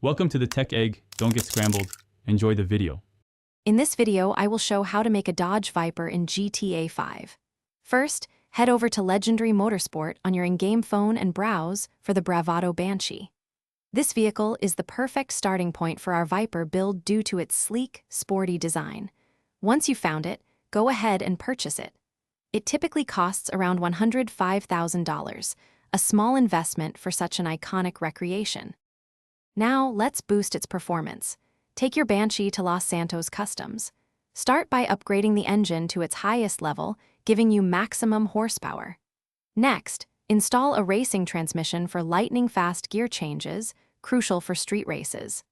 Welcome to the Tech Egg. Don't get scrambled. Enjoy the video. In this video, I will show how to make a Dodge Viper in GTA 5. First, head over to Legendary Motorsport on your in-game phone and browse for the Bravado Banshee. This vehicle is the perfect starting point for our Viper build due to its sleek, sporty design. Once you've found it, go ahead and purchase it. It typically costs around $105,000, a small investment for such an iconic recreation. Now, let's boost its performance. Take your Banshee to Los Santos Customs. Start by upgrading the engine to its highest level, giving you maximum horsepower. Next, install a racing transmission for lightning-fast gear changes, crucial for street races.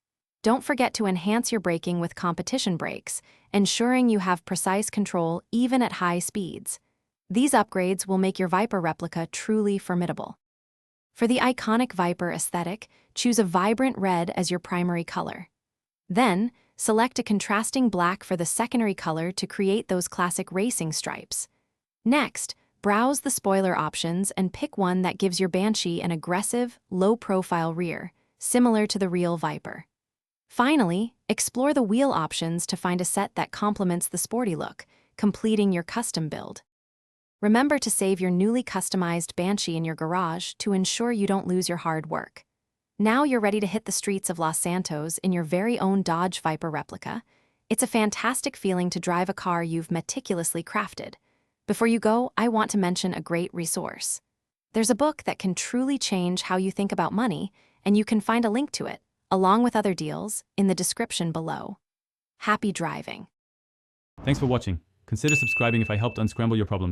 Don't forget to enhance your braking with competition brakes, ensuring you have precise control even at high speeds. These upgrades will make your Viper replica truly formidable. For the iconic Viper aesthetic, choose a vibrant red as your primary color. Then, select a contrasting black for the secondary color to create those classic racing stripes. Next, browse the spoiler options and pick one that gives your Banshee an aggressive, low-profile rear, similar to the real Viper. Finally, explore the wheel options to find a set that complements the sporty look, completing your custom build. Remember to save your newly customized Banshee in your garage to ensure you don't lose your hard work. Now you're ready to hit the streets of Los Santos in your very own Dodge Viper replica. It's a fantastic feeling to drive a car you've meticulously crafted. Before you go, I want to mention a great resource. There's a book that can truly change how you think about money, and you can find a link to it, along with other deals, in the description below. Happy driving! Thanks for watching. Consider subscribing if I helped unscramble your problems.